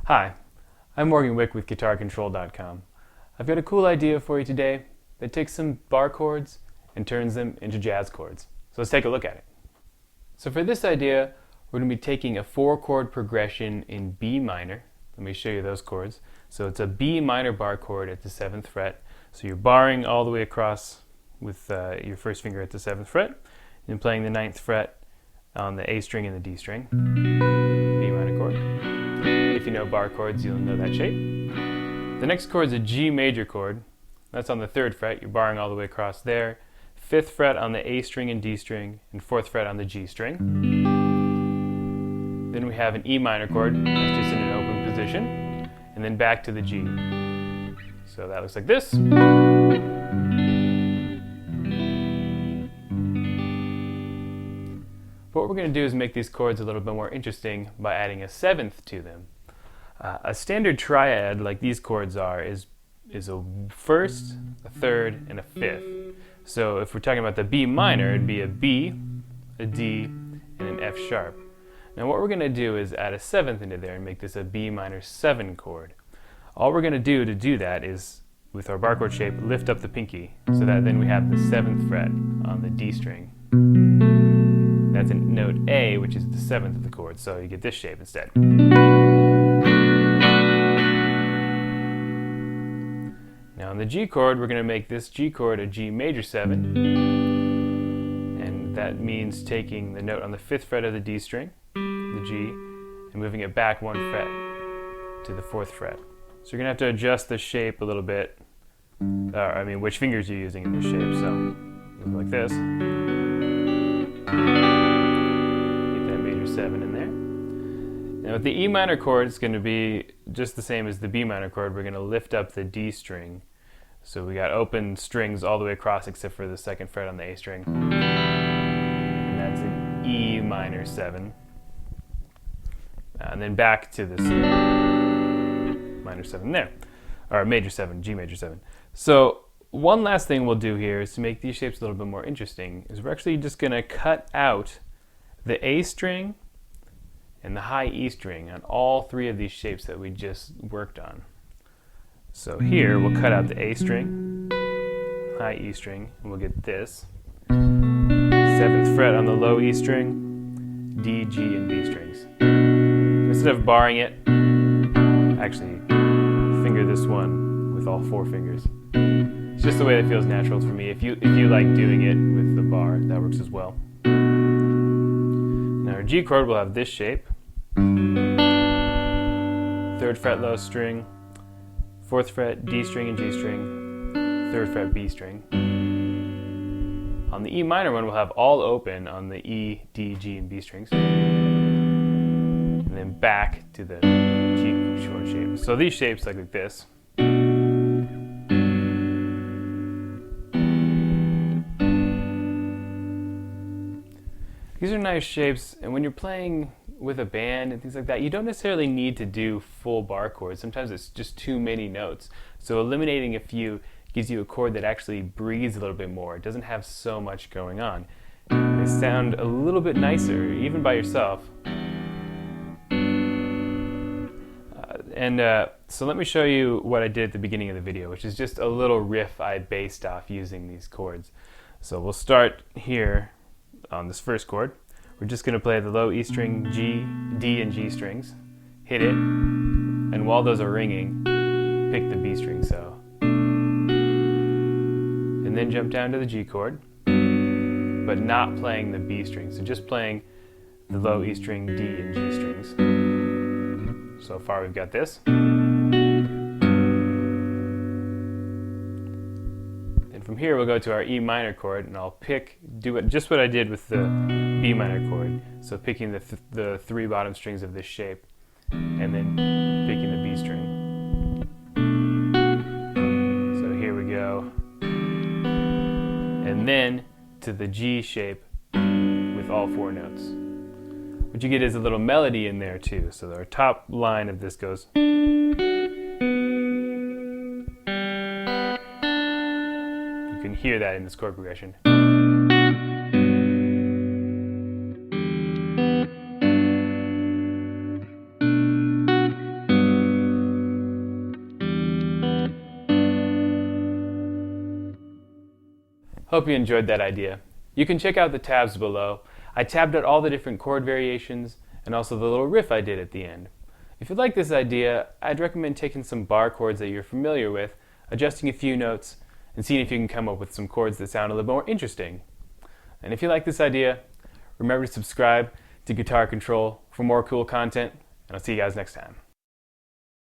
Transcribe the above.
Hi, I'm Morgan Wick with GuitarControl.com. I've got a cool idea for you today that takes some bar chords and turns them into jazz chords. So let's take a look at it. So for this idea, we're going to be taking a 4-chord progression in B minor. Let me show you those chords. So it's a B minor bar chord at the 7th fret. So you're barring all the way across with your first finger at the 7th fret, and playing the 9th fret on the A string and the D string, B minor chord. If you know bar chords, you'll know that shape. The next chord is a G major chord. That's on the 3rd fret. You're barring all the way across there. 5th fret on the A string and D string, and 4th fret on the G string. Then we have an E minor chord, that's just in an open position, and then back to the G. So that looks like this. What we're going to do is make these chords a little bit more interesting by adding a 7th to them. A standard triad, like these chords are, is a 1st, a 3rd, and a 5th. So if we're talking about the B minor, it'd be a B, a D, and an F sharp. Now what we're going to do is add a 7th into there and make this a B minor 7 chord. All we're going to do that is, with our bar chord shape, lift up the pinky so that then we have the 7th fret on the D string. That's in note A, which is the 7th of the chord, so you get this shape instead. Now on the G chord, we're going to make this G chord a G major 7, and that means taking the note on the 5th fret of the D string, the G, and moving it back 1 fret to the 4th fret. So you're going to have to adjust the shape a little bit, which fingers you're using in this shape, so move like this. Get that major 7 in there. Now with the E minor chord, it's going to be just the same as the B minor chord. We're going to lift up the D string. So we got open strings all the way across except for the 2nd fret on the A string. And that's an E minor 7. And then back to this minor 7 there. Or major 7, G major 7. So one last thing we'll do here is to make these shapes a little bit more interesting, is we're actually just going to cut out the A string and the high E string on all 3 of these shapes that we just worked on. So here we'll cut out the A string, high E string, and we'll get this. 7th fret on the low E string, D, G, and B strings. Instead of barring it, actually finger this one with all 4 fingers. It's just the way that feels natural for me. If you like doing it with the bar, that works as well. Now our G chord will have this shape. 3rd fret low string, 4th fret D string and G string, 3rd fret B string. On the E minor one, we'll have all open on the E, D, G, and B strings. And then back to the G chord shape. So these shapes like this. These are nice shapes, and when you're playing with a band and things like that, you don't necessarily need to do full bar chords. Sometimes it's just too many notes. So eliminating a few gives you a chord that actually breathes a little bit more. It doesn't have so much going on. They sound a little bit nicer, even by yourself. So let me show you what I did at the beginning of the video, which is just a little riff I based off using these chords. So we'll start here on this first chord. We're just going to play the low E string, G, D, and G strings, hit it, and while those are ringing, pick the B string, so. And then jump down to the G chord, but not playing the B string, so just playing the low E string, D, and G strings. So far we've got this. And from here we'll go to our E minor chord, and I'll do just what I did with the B minor chord. So picking the 3 bottom strings of this shape, and then picking the B string. So here we go. And then to the G shape with all 4 notes. What you get is a little melody in there too. So our top line of this goes. You can hear that in this chord progression. Hope you enjoyed that idea. You can check out the tabs below. I tabbed out all the different chord variations and also the little riff I did at the end. If you like this idea, I'd recommend taking some bar chords that you're familiar with, adjusting a few notes, and seeing if you can come up with some chords that sound a little more interesting. And if you like this idea, remember to subscribe to Guitar Control for more cool content, and I'll see you guys next time.